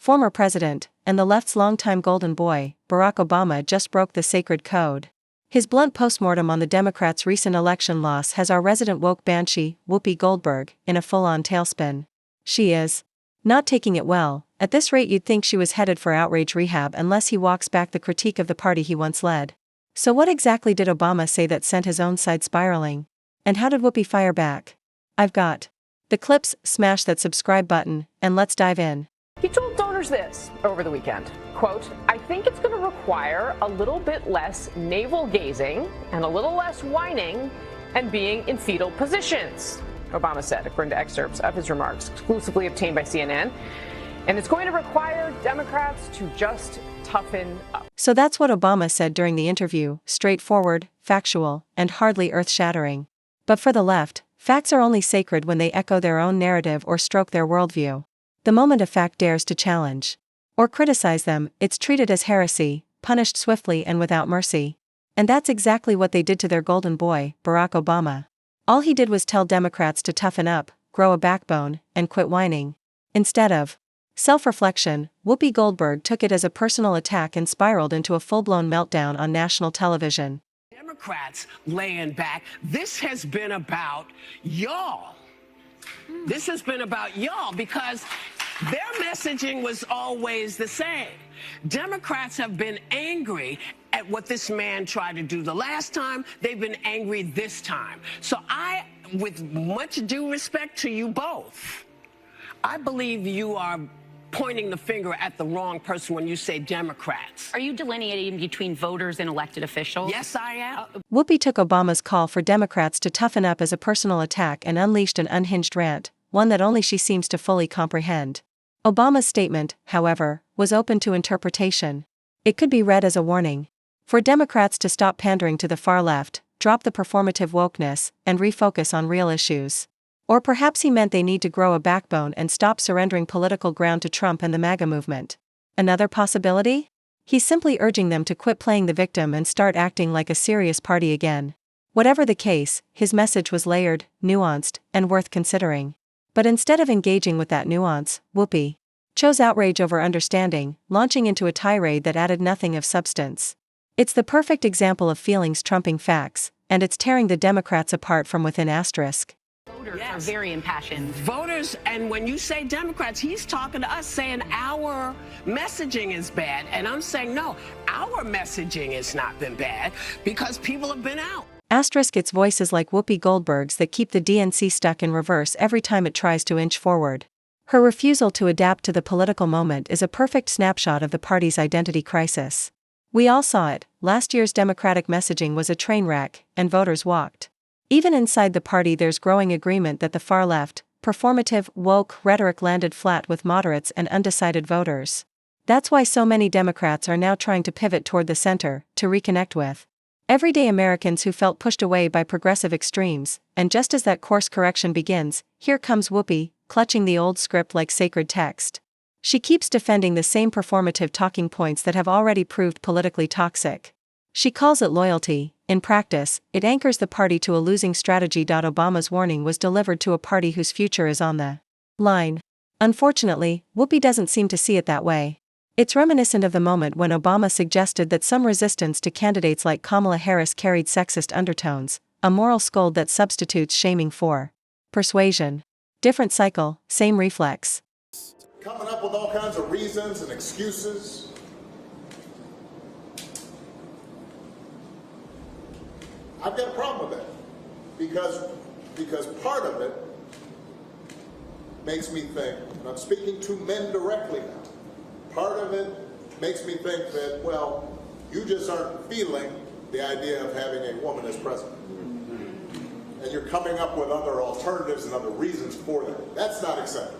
former president, and the left's longtime golden boy, Barack Obama just broke the sacred code. His blunt postmortem on the Democrats' recent election loss has our resident woke banshee, Whoopi Goldberg, in a full-on tailspin. She is not taking it well. At this rate you'd think she was headed for outrage rehab unless he walks back the critique of the party he once led. So what exactly did Obama say that sent his own side spiraling? And how did Whoopi fire back? I've got the clips. Smash that subscribe button, and let's dive in. He told donors this over the weekend, quote, "I think it's going to require a little bit less navel-gazing and a little less whining and being in fetal positions," Obama said, according to excerpts of his remarks exclusively obtained by CNN. And it's going to require Democrats to just toughen up. So that's what Obama said during the interview, straightforward, factual, and hardly earth-shattering. But for the left, facts are only sacred when they echo their own narrative or stroke their worldview. The moment a fact dares to challenge or criticize them, it's treated as heresy, punished swiftly and without mercy. And that's exactly what they did to their golden boy, Barack Obama. All he did was tell Democrats to toughen up, grow a backbone, and quit whining. Instead of self-reflection, Whoopi Goldberg took it as a personal attack and spiraled into a full-blown meltdown on national television. Democrats laying back. This has been about y'all. This has been about y'all because their messaging was always the same. Democrats have been angry at what this man tried to do the last time. They've been angry this time. So I, with much due respect to you both, I believe you are pointing the finger at the wrong person when you say Democrats. Are you delineating between voters and elected officials? Yes, I am. Whoopi took Obama's call for Democrats to toughen up as a personal attack and unleashed an unhinged rant, one that only she seems to fully comprehend. Obama's statement, however, was open to interpretation. It could be read as a warning for Democrats to stop pandering to the far left, drop the performative wokeness, and refocus on real issues. Or perhaps he meant they need to grow a backbone and stop surrendering political ground to Trump and the MAGA movement. Another possibility? He's simply urging them to quit playing the victim and start acting like a serious party again. Whatever the case, his message was layered, nuanced, and worth considering. But instead of engaging with that nuance, Whoopi chose outrage over understanding, launching into a tirade that added nothing of substance. It's the perfect example of feelings trumping facts, and it's tearing the Democrats apart from within asterisk. Voters are very impassioned. Voters, and when you say Democrats, he's talking to us saying our messaging is bad. And I'm saying, no, our messaging has not been bad because people have been out. Asterisk, it's voices like Whoopi Goldberg's that keep the DNC stuck in reverse every time it tries to inch forward. Her refusal to adapt to the political moment is a perfect snapshot of the party's identity crisis. We all saw it. Last year's Democratic messaging was a train wreck, and voters walked. Even inside the party there's growing agreement that the far left, performative, woke rhetoric landed flat with moderates and undecided voters. That's why so many Democrats are now trying to pivot toward the center, to reconnect with everyday Americans who felt pushed away by progressive extremes. And just as that course correction begins, here comes Whoopi, clutching the old script like sacred text. She keeps defending the same performative talking points that have already proved politically toxic. She calls it loyalty. In practice, it anchors the party to a losing strategy. Obama's warning was delivered to a party whose future is on the line. Unfortunately, Whoopi doesn't seem to see it that way. It's reminiscent of the moment when Obama suggested that some resistance to candidates like Kamala Harris carried sexist undertones, a moral scold that substitutes shaming for persuasion. Different cycle, same reflex. Coming up with all kinds of reasons and excuses. I've got a problem with that because part of it makes me think, and I'm speaking to men directly now, part of it makes me think that, well, you just aren't feeling the idea of having a woman as president. And you're coming up with other alternatives and other reasons for that. That's not acceptable.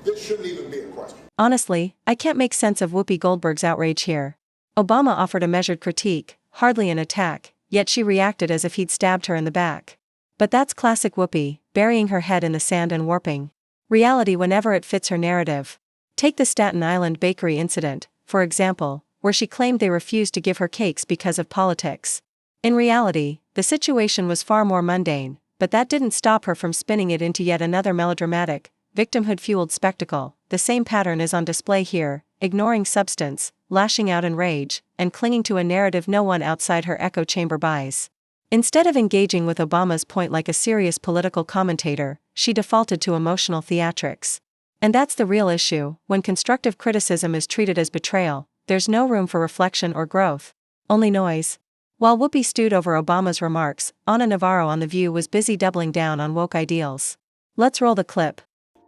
This shouldn't even be a question. Honestly, I can't make sense of Whoopi Goldberg's outrage here. Obama offered a measured critique, hardly an attack, yet she reacted as if he'd stabbed her in the back. But that's classic Whoopi, burying her head in the sand and warping reality whenever it fits her narrative. Take the Staten Island bakery incident, for example, where she claimed they refused to give her cakes because of politics. In reality, the situation was far more mundane, but that didn't stop her from spinning it into yet another melodramatic, victimhood-fueled spectacle. The same pattern is on display here, ignoring substance, lashing out in rage, and clinging to a narrative no one outside her echo chamber buys. Instead of engaging with Obama's point like a serious political commentator, she defaulted to emotional theatrics. And that's the real issue. When constructive criticism is treated as betrayal, there's no room for reflection or growth. Only noise. While Whoopi stewed over Obama's remarks, Ana Navarro on The View was busy doubling down on woke ideals. Let's roll the clip.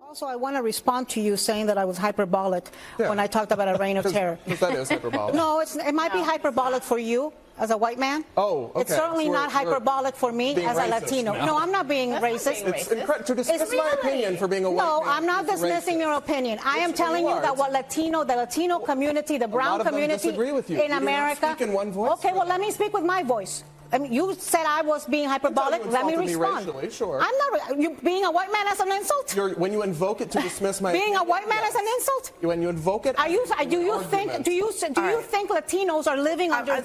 Also, I want to respond to you saying that I was hyperbolic when I talked about a reign of terror. Because that is hyperbolic. No, it might be hyperbolic for you as a white man. Oh, okay. It's certainly not hyperbolic for me as a Latino. No, I'm not being racist. It's incredible to dismiss my opinion for being a white man. No, I'm not dismissing your opinion. I am telling you that what the Latino community, the brown community in America. Speak in one voice. Okay, well, let me speak with my voice. I mean, you said I was being hyperbolic. Let me respond. Racially, sure. I'm not. You being a white man as an insult? When you invoke it to dismiss my being opinion, a white man as an insult? When you invoke it, do you think Latinos are living under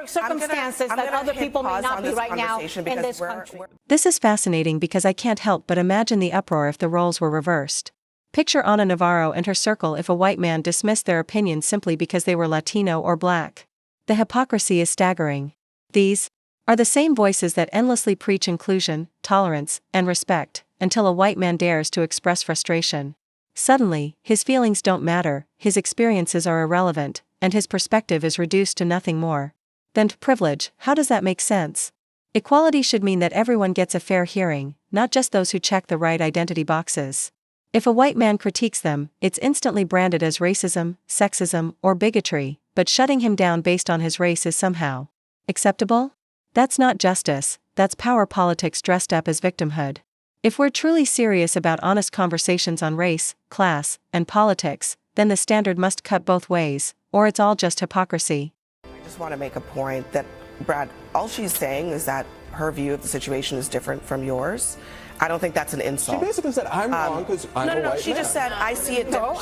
circumstances that other people may not be right now in this country? This is fascinating because I can't help but imagine the uproar if the roles were reversed. Picture Ana Navarro and her circle if a white man dismissed their opinion simply because they were Latino or black. The hypocrisy is staggering. These are the same voices that endlessly preach inclusion, tolerance, and respect, until a white man dares to express frustration. Suddenly, his feelings don't matter, his experiences are irrelevant, and his perspective is reduced to nothing more than privilege. How does that make sense? Equality should mean that everyone gets a fair hearing, not just those who check the right identity boxes. If a white man critiques them, it's instantly branded as racism, sexism, or bigotry, but shutting him down based on his race is somehow acceptable? That's not justice, that's power politics dressed up as victimhood. If we're truly serious about honest conversations on race, class, and politics, then the standard must cut both ways, or it's all just hypocrisy. I just want to make a point that, Brad, all she's saying is that her view of the situation is different from yours. I don't think that's an insult. She basically said, I'm wrong because I'm a white man. She just said, I see it differently.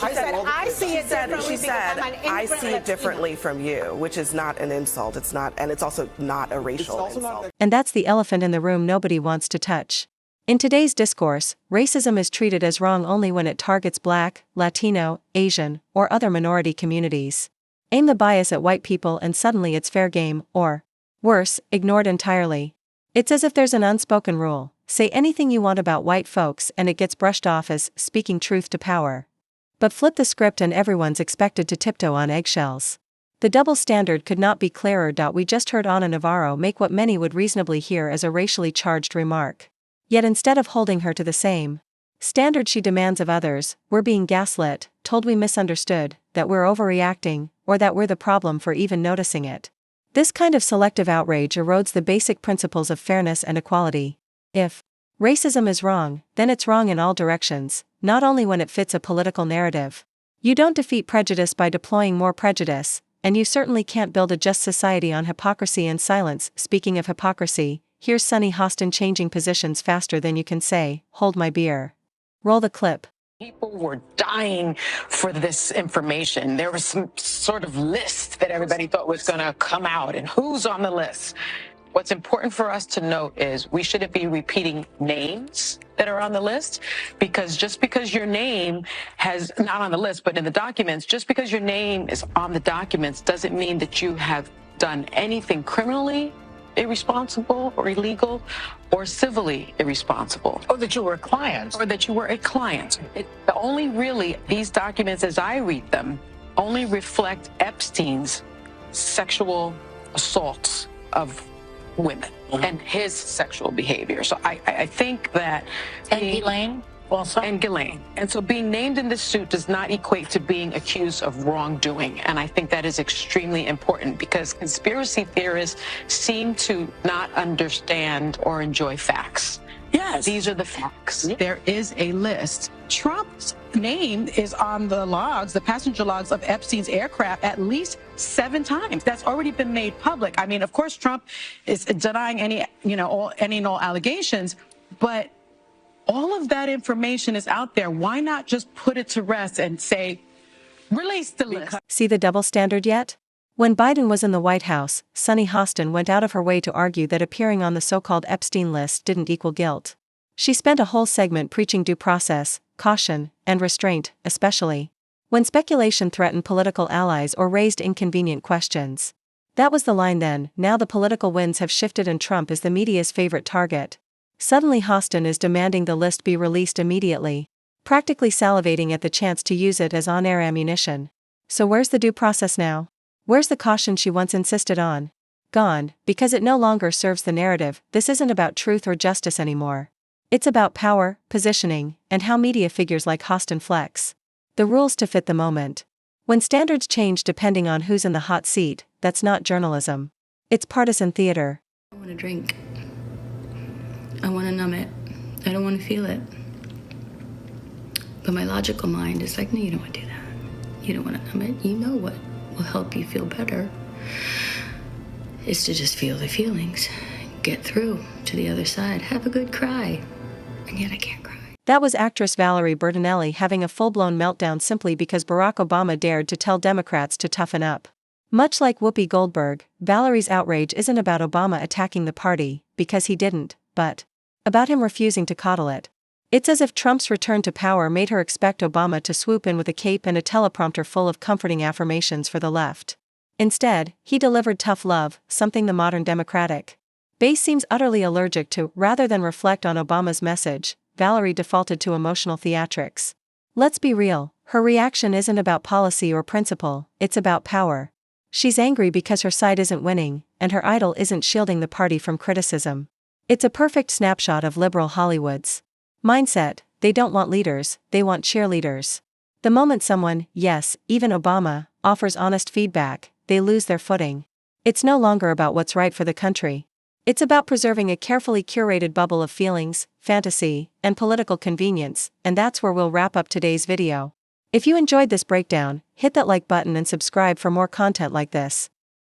She said, I see it differently from you, which is not an insult. It's not, and it's also not a racial insult. And that's the elephant in the room nobody wants to touch. In today's discourse, racism is treated as wrong only when it targets Black, Latino, Asian, or other minority communities. Aim the bias at white people and suddenly it's fair game, or, worse, ignored entirely. It's as if there's an unspoken rule. Say anything you want about white folks and it gets brushed off as speaking truth to power. But flip the script and everyone's expected to tiptoe on eggshells. The double standard could not be clearer. We just heard Ana Navarro make what many would reasonably hear as a racially charged remark. Yet instead of holding her to the same standard she demands of others, we're being gaslit, told we misunderstood, that we're overreacting, or that we're the problem for even noticing it. This kind of selective outrage erodes the basic principles of fairness and equality. If racism is wrong, then it's wrong in all directions, not only when it fits a political narrative. You don't defeat prejudice by deploying more prejudice, and you certainly can't build a just society on hypocrisy and silence. Speaking of hypocrisy, here's Sunny Hostin changing positions faster than you can say, hold my beer. Roll the clip. People were dying for this information. There was some sort of list that everybody thought was going to come out, and who's on the list? What's important for us to note is we shouldn't be repeating names that are on the list, because just because your name has not on the list, but in the documents, just because your name is on the documents doesn't mean that you have done anything criminally irresponsible or illegal or civilly irresponsible. Or that you were a client. Or that you were a client. These documents, as I read them, only reflect Epstein's sexual assaults of women and his sexual behavior. So I think that... And Ghislaine also? And Ghislaine. And so being named in this suit does not equate to being accused of wrongdoing. And I think that is extremely important because conspiracy theorists seem to not understand or enjoy facts. Yes. These are the facts. There is a list. Trump's name is on the logs, the passenger logs of Epstein's aircraft at least 7 times. That's already been made public. I mean, of course, Trump is denying any and all allegations, but all of that information is out there. Why not just put it to rest and say, release the list? See the double standard yet? When Biden was in the White House, Sunny Hostin went out of her way to argue that appearing on the so-called Epstein list didn't equal guilt. She spent a whole segment preaching due process, caution, and restraint, especially when speculation threatened political allies or raised inconvenient questions. That was the line then. Now the political winds have shifted and Trump is the media's favorite target. Suddenly Hostin is demanding the list be released immediately, practically salivating at the chance to use it as on-air ammunition. So where's the due process now? Where's the caution she once insisted on? Gone, because it no longer serves the narrative. This isn't about truth or justice anymore. It's about power, positioning, and how media figures like Hostin flex the rules to fit the moment. When standards change depending on who's in the hot seat, that's not journalism. It's partisan theater. I want to drink. I want to numb it. I don't want to feel it. But my logical mind is like, no, you don't want to do that. You don't want to numb it. You know what will help you feel better is to just feel the feelings. Get through to the other side. Have a good cry. And yet I can't cry. That was actress Valerie Bertinelli having a full-blown meltdown simply because Barack Obama dared to tell Democrats to toughen up. Much like Whoopi Goldberg, Valerie's outrage isn't about Obama attacking the party, because he didn't, but about him refusing to coddle it. It's as if Trump's return to power made her expect Obama to swoop in with a cape and a teleprompter full of comforting affirmations for the left. Instead, he delivered tough love, something the modern Democratic base seems utterly allergic to. Rather than reflect on Obama's message, Valerie defaulted to emotional theatrics. Let's be real, her reaction isn't about policy or principle, it's about power. She's angry because her side isn't winning, and her idol isn't shielding the party from criticism. It's a perfect snapshot of liberal Hollywood's mindset. They don't want leaders, they want cheerleaders. The moment someone, yes, even Obama, offers honest feedback, they lose their footing. It's no longer about what's right for the country. It's about preserving a carefully curated bubble of feelings, fantasy, and political convenience, and that's where we'll wrap up today's video. If you enjoyed this breakdown, hit that like button and subscribe for more content like this.